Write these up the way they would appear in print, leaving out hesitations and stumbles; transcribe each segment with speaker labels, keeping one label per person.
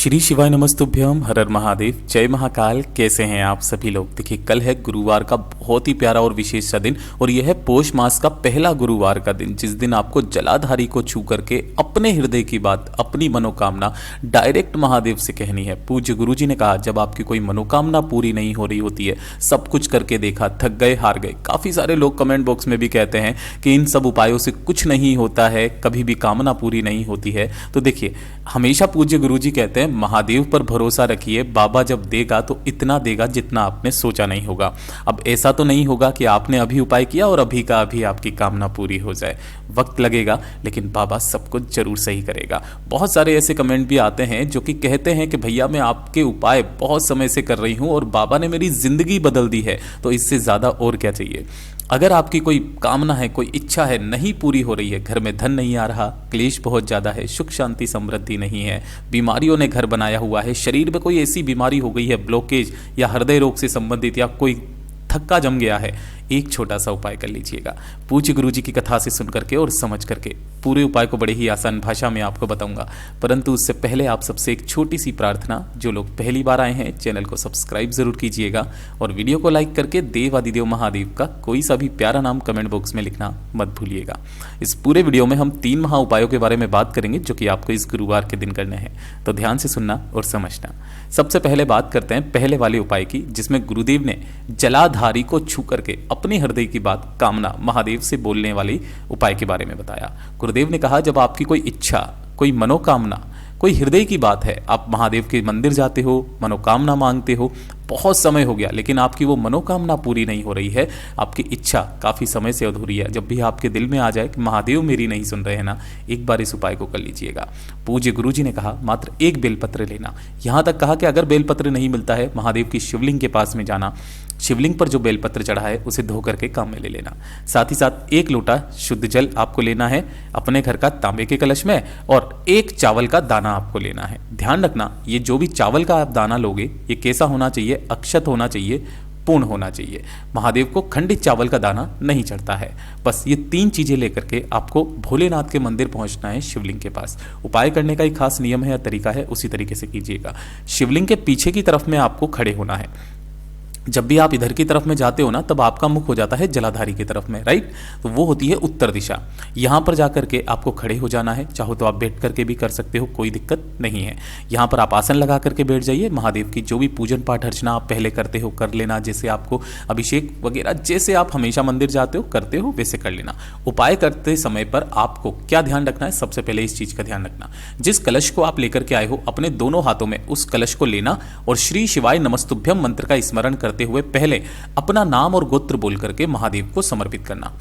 Speaker 1: श्री शिवाय नमस्तुभ्यम, हर हर महादेव, जय महाकाल। कैसे हैं आप सभी लोग। देखिए, कल है गुरुवार का बहुत ही प्यारा और विशेष सा दिन, और यह है पोष मास का पहला गुरुवार का दिन, जिस दिन आपको जलाधारी को छू करके अपने हृदय की बात, अपनी मनोकामना डायरेक्ट महादेव से कहनी है। पूज्य गुरु जी ने कहा, जब आपकी कोई मनोकामना पूरी नहीं हो रही होती है, सब कुछ करके देखा, थक गए, हार गए। काफ़ी सारे लोग कमेंट बॉक्स में भी कहते हैं कि इन सब उपायों से कुछ नहीं होता है, कभी भी कामना पूरी नहीं होती है। तो देखिए, हमेशा पूज्य गुरु जी कहते हैं महादेव पर भरोसा रखिए, बाबा जब देगा तो इतना देगा जितना आपने सोचा नहीं होगा। अब ऐसा तो नहीं होगा कि आपने अभी उपाय किया और अभी का अभी आपकी कामना पूरी हो जाए। वक्त लगेगा, लेकिन बाबा सब कुछ जरूर सही करेगा। बहुत सारे ऐसे कमेंट भी आते हैं जो कि कहते हैं कि भैया मैं आपके उपाय बहुत समय से कर रही हूं और बाबा ने मेरी जिंदगी बदल दी है, तो इससे ज्यादा और क्या चाहिए। अगर आपकी कोई कामना है, कोई इच्छा है, नहीं पूरी हो रही है, घर में धन नहीं आ रहा, क्लेश बहुत ज़्यादा है, सुख शांति समृद्धि नहीं है, बीमारियों ने घर बनाया हुआ है, शरीर में कोई ऐसी बीमारी हो गई है, ब्लॉकेज या हृदय रोग से संबंधित, या कोई थक्का जम गया है, एक छोटा सा उपाय कर लीजिएगा। पूज्य गुरु जी की कथा से सुन करके और समझ करके पूरे उपाय को बड़े ही आसान भाषा में आपको बताऊंगा। परंतु उससे पहले आप सबसे एक छोटी सी प्रार्थना, जो लोग पहली बार आए हैं चैनल को सब्सक्राइब जरूर कीजिएगा और वीडियो को लाइक करके देवादिदेव महादेव का कोई सा भी प्यारा नाम कमेंट बॉक्स में लिखना मत भूलिएगा। इस पूरे वीडियो में हम 3 महा उपायों के बारे में बात करेंगे, जो कि आपको इस गुरुवार के दिन करने हैं, तो ध्यान से सुनना और समझना। सबसे पहले बात करते हैं पहले वाले उपाय की, जिसमें गुरुदेव ने जलाधारी को छू करके अपने हृदय की बात, कामना महादेव से बोलने वाली उपाय के बारे में बताया। गुरुदेव ने कहा, जब आपकी कोई इच्छा, कोई मनोकामना, कोई हृदय की बात है, आप महादेव के मंदिर जाते हो, मनोकामना मांगते हो, बहुत समय हो गया लेकिन आपकी वो मनोकामना पूरी नहीं हो रही है, आपकी इच्छा काफ़ी समय से अधूरी है, जब भी आपके दिल में आ जाए कि महादेव मेरी नहीं सुन रहे हैं ना, एक बार इस उपाय को कर लीजिएगा। पूज्य गुरु जी ने कहा, मात्र एक बेलपत्र लेना। यहाँ तक कहा कि अगर बेलपत्र नहीं मिलता है, महादेव की शिवलिंग के पास में जाना, शिवलिंग पर जो बेलपत्र चढ़ा है उसे धो करके काम में ले लेना। साथ ही साथ 1 लोटा शुद्ध जल आपको लेना है अपने घर का तांबे के कलश में, और 1 चावल का दाना आपको लेना है। ध्यान रखना, ये जो भी चावल का आप दाना लोगे, ये कैसा होना चाहिए, अक्षत होना चाहिए, पूर्ण होना चाहिए। महादेव को खंडित चावल का दाना नहीं चढ़ता है। बस ये 3 चीजें लेकर के आपको भोलेनाथ के मंदिर पहुंचना है, शिवलिंग के पास। उपाय करने का एक खास नियम है या तरीका है, उसी तरीके से कीजिएगा। शिवलिंग के पीछे की तरफ में आपको खड़े होना है। जब भी आप इधर की तरफ में जाते हो ना, तब आपका मुख हो जाता है जलाधारी की तरफ में, राइट। तो वो होती है उत्तर दिशा। यहाँ पर जाकर के आपको खड़े हो जाना है। चाहो तो आप बैठ करके भी कर सकते हो, कोई दिक्कत नहीं है। यहाँ पर आप आसन लगा करके बैठ जाइए। महादेव की जो भी पूजन पाठ अर्चना आप पहले करते हो कर लेना, जैसे आपको अभिषेक वगैरह जैसे आप हमेशा मंदिर जाते हो करते हो वैसे कर लेना। उपाय करते समय पर आपको क्या ध्यान रखना है, सबसे पहले इस चीज का ध्यान रखना, जिस कलश को आप लेकर के आए हो, अपने दोनों हाथों में उस कलश को लेना और श्री शिवाय नमस्तुभ्यम मंत्र का स्मरण करते हुए पहले अपना नाम और गोत्र बोल करके महादेव को समर्पित करना।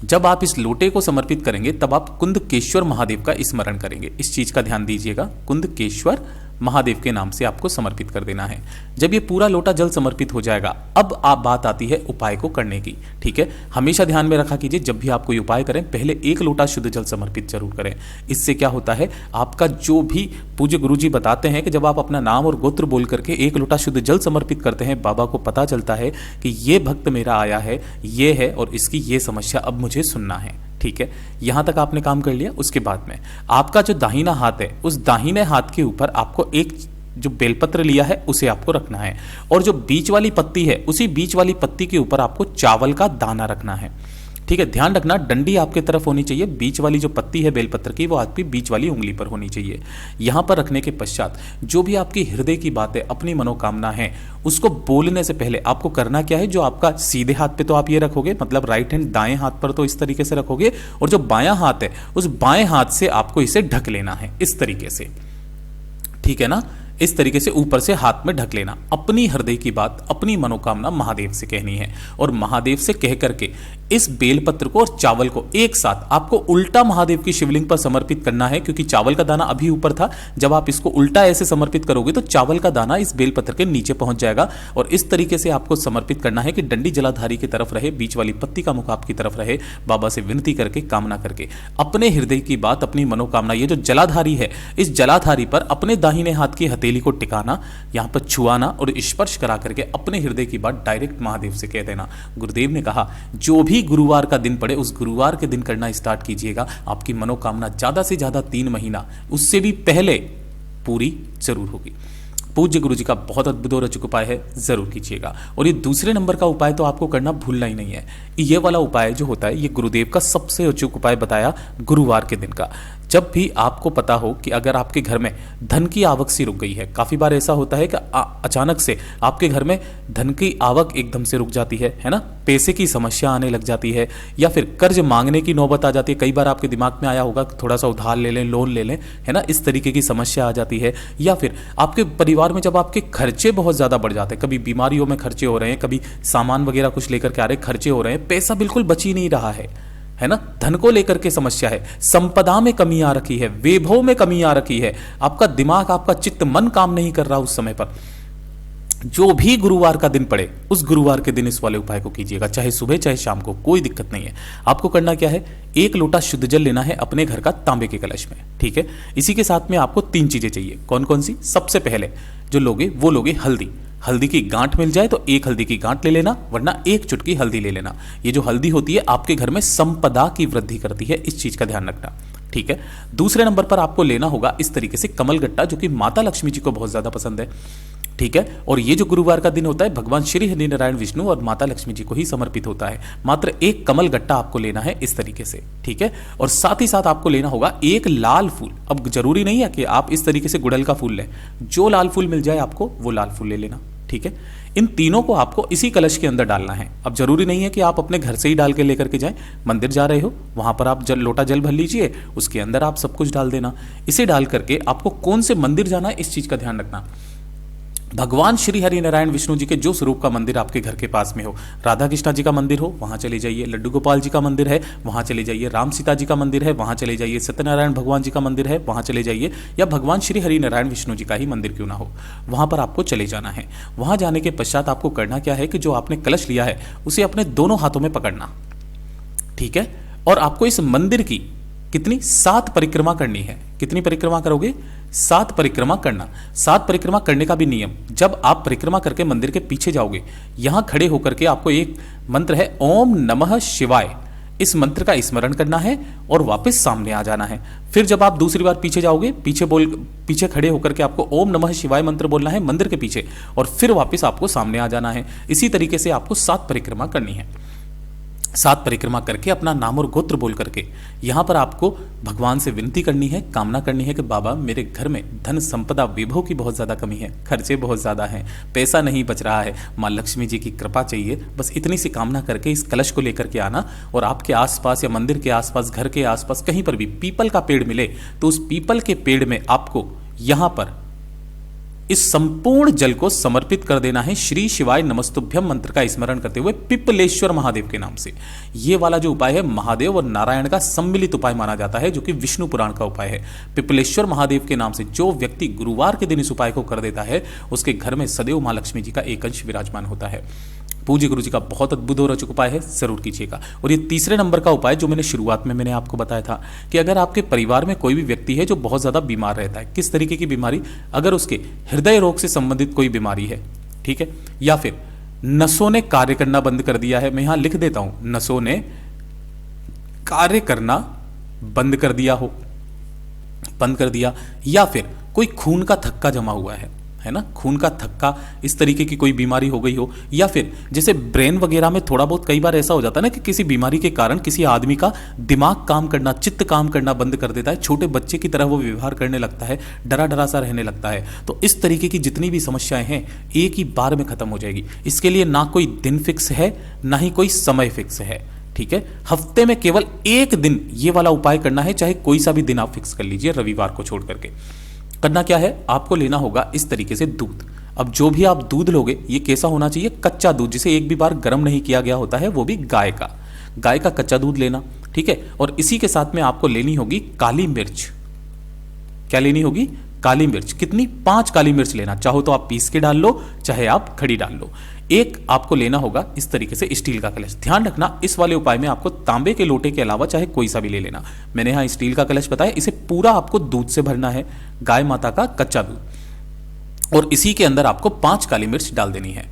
Speaker 1: जब आप इस लोटे को समर्पित करेंगे, तब आप कुंदकेश्वर महादेव का स्मरण करेंगे। इस चीज का ध्यान दीजिएगा, कुंदकेश्वर महादेव के नाम से आपको समर्पित कर देना है। जब ये पूरा लोटा जल समर्पित हो जाएगा, अब आप बात आती है उपाय को करने की। ठीक है, हमेशा ध्यान में रखा कीजिए, जब भी आप कोई उपाय करें पहले 1 लोटा शुद्ध जल समर्पित जरूर करें। इससे क्या होता है, आपका जो भी पूज्य गुरु जी बताते हैं कि जब आप अपना नाम और गोत्र बोल करके 1 लोटा शुद्ध जल समर्पित करते हैं, बाबा को पता चलता है कि ये भक्त मेरा आया है, ये है और इसकी ये समस्या अब मुझे सुनना है। ठीक है, यहां तक आपने काम कर लिया। उसके बाद में आपका जो दाहिना हाथ है, उस दाहिने हाथ के ऊपर आपको एक जो बेलपत्र लिया है उसे आपको रखना है, और जो बीच वाली पत्ती है, उसी बीच वाली पत्ती के ऊपर आपको चावल का दाना रखना है। ठीक है, ध्यान रखना, डंडी आपके तरफ होनी चाहिए, बीच वाली जो पत्ती है बेलपत्र की वो आपकी बीच वाली उंगली पर होनी चाहिए। यहां पर रखने के पश्चात जो भी आपकी हृदय की बात है, अपनी मनोकामना है, उसको बोलने से पहले आपको करना क्या है, जो आपका सीधे हाथ पे तो आप ये रखोगे, मतलब राइट हैंड दाएं हाथ पर तो इस तरीके से रखोगे, और जो बायां हाथ है उस बाएं हाथ से आपको इसे ढक लेना है, इस तरीके से। ठीक है ना, इस तरीके से ऊपर से हाथ में ढक लेना। अपनी हृदय की बात, अपनी मनोकामना महादेव से कहनी है, और महादेव से कह करके इस बेलपत्र को और चावल को एक साथ आपको उल्टा महादेव की शिवलिंग पर समर्पित करना है, क्योंकि चावल का दाना अभी ऊपर था। जब आप इसको उल्टा ऐसे समर्पित करोगे तो चावल का दाना इस बेलपत्र के नीचे पहुंच जाएगा, और इस तरीके से आपको समर्पित करना है कि डंडी जलाधारी की तरफ रहे, बीच वाली पत्ती का मुख आपकी तरफ रहे। बाबा से विनती करके, कामना करके अपने हृदय की बात, अपनी मनोकामना, ये जो जलाधारी है, इस जलाधारी पर अपने दाहिने हाथ की हथेली को टिकाना, यहां पर छुआना और स्पर्श करा करके अपने हृदय की बात डायरेक्ट महादेव से कह देना। गुरुदेव ने कहा, जो भी गुरुवार का दिन पड़े उस गुरुवार के दिन करना स्टार्ट कीजिएगा। आपकी मनोकामना ज्यादा से ज्यादा 3 महीना, उससे भी पहले पूरी जरूर होगी। पूज्य गुरु जी का बहुत अद्भुत और अचूक उपाय है, जरूर कीजिएगा। और ये दूसरे नंबर का उपाय तो आपको करना भूलना ही नहीं है। ये वाला उपाय जो होता है ये गुरुदेव का सबसे अचूक उपाय बताया गुरुवार के दिन का। जब भी आपको पता हो कि अगर आपके घर में धन की आवक सी रुक गई है, काफी बार ऐसा होता है कि अचानक से आपके घर में धन की आवक एकदम से रुक जाती है ना, पैसे की समस्या आने लग जाती है, या फिर कर्ज मांगने की नौबत आ जाती है। कई बार आपके दिमाग में आया होगा थोड़ा सा उधार ले लें, लोन ले लें, है ना, इस तरीके की समस्या आ जाती है। या फिर आपके परिवार में जब आपके खर्चे बहुत ज्यादा बढ़ जाते हैं, कभी बीमारियों में खर्चे हो रहे हैं, कभी सामान वगैरह कुछ लेकर के आ रहे खर्चे हो रहे हैं, पैसा बिल्कुल बच ही नहीं रहा है ना, धन को लेकर के समस्या है, संपदा में कमी आ रखी है, वैभव में कमी आ रखी है, आपका दिमाग, आपका चित्त, मन काम नहीं कर रहा उस समय पर, जो भी गुरुवार का दिन पड़े उस गुरुवार के दिन इस वाले उपाय को कीजिएगा, चाहे सुबह चाहे शाम को, कोई दिक्कत नहीं है। आपको करना क्या है, एक लोटा शुद्ध जल लेना है अपने घर का तांबे के कलश में, ठीक है। इसी के साथ में आपको 3 चीजें चाहिए। कौन कौन सी? सबसे पहले जो लोगे वो लोगे हल्दी। हल्दी की गांठ मिल जाए तो एक हल्दी की गांठ ले लेना, वरना एक चुटकी हल्दी ले लेना। ये जो हल्दी होती है आपके घर में संपदा की वृद्धि करती है, इस चीज का ध्यान रखना, ठीक है। दूसरे नंबर पर आपको लेना होगा इस तरीके से कमलगट्टा, जो कि माता लक्ष्मी जी को बहुत ज्यादा पसंद है, ठीक है। और ये जो गुरुवार का दिन होता है भगवान श्री हरि नारायण विष्णु और माता लक्ष्मी जी को ही समर्पित होता है। मात्र एक कमल गट्टा आपको लेना है इस तरीके से, ठीक है। और साथ ही साथ आपको लेना होगा एक लाल फूल। अब जरूरी नहीं है कि आप इस तरीके से गुड़हल का फूल लें, जो लाल फूल मिल जाए आपको वो लाल फूल ले लेना, ठीक है। इन तीनों को आपको इसी कलश के अंदर डालना है। अब जरूरी नहीं है कि आप अपने घर से ही डाल के लेकर के जाएं, मंदिर जा रहे हो वहां पर आप लोटा जल भर लीजिए, उसके अंदर आप सब कुछ डाल देना। इसे डाल करके आपको कौन से मंदिर जाना है इस चीज का ध्यान रखना। भगवान श्री हरि नारायण विष्णु जी के जो स्वरूप का मंदिर आपके घर के पास में हो, राधा कृष्णा जी का मंदिर हो वहां चले जाइए, लड्डू गोपाल जी का मंदिर है वहां चले जाइए, राम सीता जी का मंदिर है वहां चले जाइए, सत्यनारायण भगवान जी का मंदिर है वहां चले जाइए, या भगवान श्री हरि नारायण विष्णु जी का ही मंदिर क्यों ना हो, वहां पर आपको चले जाना है। वहां जाने के पश्चात आपको करना क्या है कि जो आपने कलश लिया है उसे अपने दोनों हाथों में पकड़ना, ठीक है। और आपको इस मंदिर की कितनी 7 परिक्रमा करनी है। कितनी परिक्रमा करोगे? 7 परिक्रमा करना। 7 परिक्रमा करने का भी नियम, जब आप परिक्रमा करके मंदिर के पीछे जाओगे, यहां खड़े होकर के आपको एक मंत्र है ओम नमः शिवाय, इस मंत्र का स्मरण करना है और वापस सामने आ जाना है। फिर जब आप दूसरी बार पीछे जाओगे, पीछे खड़े होकर के आपको ओम नमः शिवाय मंत्र बोलना है मंदिर के पीछे, और फिर वापस आपको सामने आ जाना है। इसी तरीके से आपको 7 परिक्रमा करनी है। 7 परिक्रमा करके अपना नाम और गोत्र बोल करके यहां पर आपको भगवान से विनती करनी है, कामना करनी है कि बाबा मेरे घर में धन संपदा विभव की बहुत ज्यादा कमी है, खर्चे बहुत ज्यादा हैं, पैसा नहीं बच रहा है, मां लक्ष्मी जी की कृपा चाहिए। बस इतनी सी कामना करके इस कलश को लेकर के आना, और आपके आसपास या मंदिर के आसपास, घर के आसपास कहीं पर भी पीपल का पेड़ मिले तो उस पीपल के पेड़ में आपको यहां पर इस संपूर्ण जल को समर्पित कर देना है श्री शिवाय नमस्तुभ्यम मंत्र का स्मरण करते हुए पिपलेश्वर महादेव के नाम से। ये वाला जो उपाय है महादेव और नारायण का सम्मिलित उपाय माना जाता है, जो कि विष्णु पुराण का उपाय है। पिपलेश्वर महादेव के नाम से जो व्यक्ति गुरुवार के दिन इस उपाय को कर देता है उसके घर में सदैव मां लक्ष्मी जी का एक अंश विराजमान होता है। पूज्य गुरु जी का बहुत अद्भुत और अचूक उपाय है, जरूर कीजिएगा। और ये तीसरे नंबर का उपाय जो मैंने शुरुआत में मैंने आपको बताया था कि अगर आपके परिवार में कोई भी व्यक्ति है जो बहुत ज्यादा बीमार रहता है, किस तरीके की बीमारी, अगर उसके हृदय रोग से संबंधित कोई बीमारी है, ठीक है, या फिर नसों ने कार्य करना बंद कर दिया है, मैं यहां लिख देता हूं, नसों ने कार्य करना बंद कर दिया, या फिर कोई खून का थक्का जमा हुआ है ना, खून का थक्का, इस तरीके की कोई बीमारी हो गई हो, या फिर जैसे ब्रेन वगैरह में थोड़ा बहुत कई बार ऐसा हो जाता है ना कि किसी बीमारी के कारण किसी आदमी का दिमाग काम करना, चित्त काम करना बंद कर देता है, छोटे बच्चे की तरह वो व्यवहार करने लगता है, डरा डरा सा रहने लगता है। तो इस तरीके की जितनी भी समस्याएं हैं एक ही बार में खत्म हो जाएगी। इसके लिए ना कोई दिन फिक्स है ना ही कोई समय फिक्स है, ठीक है। हफ्ते में केवल एक दिन ये वाला उपाय करना है, चाहे कोई सा भी दिन आप फिक्स कर लीजिए, रविवार को छोड़ करके। करना क्या है, आपको लेना होगा इस तरीके से दूध। अब जो भी आप दूध लोगे ये कैसा होना चाहिए, कच्चा दूध, जिसे एक भी बार गर्म नहीं किया गया होता है, वो भी गाय का कच्चा दूध लेना, ठीक है। और इसी के साथ में आपको लेनी होगी काली मिर्च। क्या लेनी होगी? काली मिर्च। कितनी? 5 काली मिर्च लेना, चाहो तो आप पीस के डाल लो, चाहे आप खड़ी डाल लो। एक आपको लेना होगा इस तरीके से स्टील का कलश। ध्यान रखना इस वाले उपाय में आपको तांबे के लोटे के अलावा चाहे कोई सा भी ले लेना। मैंने यहां स्टील का कलश बताया, इसे पूरा आपको दूध से भरना है, गाय माता का कच्चा दूध, और इसी के अंदर आपको 5 काली मिर्च डाल देनी है।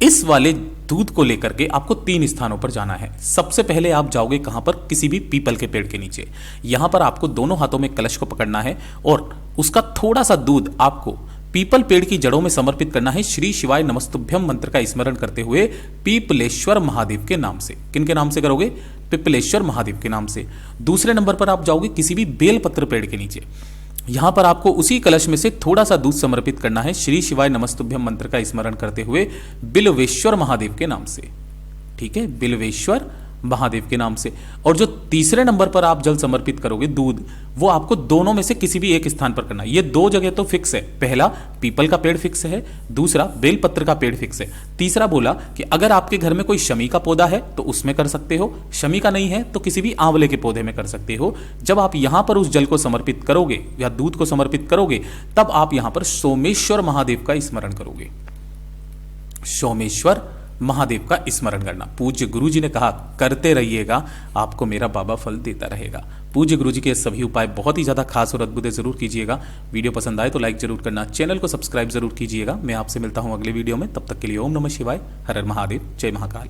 Speaker 1: इस वाले दूध को लेकर के आपको 3 स्थानों पर जाना है। सबसे पहले आप जाओगे कहां पर, किसी भी पीपल के पेड़ के नीचे। यहां पर आपको दोनों हाथों में कलश को पकड़ना है और उसका थोड़ा सा दूध आपको पीपल पेड़ की जड़ों में समर्पित करना है, श्री शिवाय नमस्तुभ्यम मंत्र का स्मरण करते हुए पीपलेश्वर महादेव के नाम से। किनके नाम से करोगे? पीपलेश्वर महादेव के नाम से। दूसरे नंबर पर आप जाओगे किसी भी बेलपत्र पेड़ के नीचे। यहां पर आपको उसी कलश में से थोड़ा सा दूध समर्पित करना है, श्री शिवाय नमस्तुभ्यम मंत्र का स्मरण करते हुए बिल्वेश्वर महादेव के नाम से। ठीक है, बिल्वेश्वर महादेव के नाम से। और जो तीसरे नंबर पर आप जल समर्पित करोगे दूध, वो आपको दोनों में से किसी भी एक स्थान पर करना है। ये 2 जगह तो फिक्स है, पहला पीपल का पेड़ फिक्स है, दूसरा बेलपत्र का पेड़ फिक्स है। तीसरा बोला कि अगर आपके घर में कोई शमी का पौधा है तो उसमें कर सकते हो, शमी का नहीं है तो किसी भी आंवले के पौधे में कर सकते हो। जब आप यहां पर उस जल को समर्पित करोगे या दूध को समर्पित करोगे, तब आप यहां पर सोमेश्वर महादेव का स्मरण करोगे। सोमेश्वर महादेव का स्मरण करना। पूज्य गुरु जी ने कहा करते रहिएगा, आपको मेरा बाबा फल देता रहेगा। पूज्य गुरु जी के सभी उपाय बहुत ही ज्यादा खास और अद्भुत है, जरूर कीजिएगा। वीडियो पसंद आए तो लाइक जरूर करना, चैनल को सब्सक्राइब जरूर कीजिएगा। मैं आपसे मिलता हूं अगले वीडियो में, तब तक के लिए ओम नमः शिवाय, हर हर महादेव, जय महाकाल।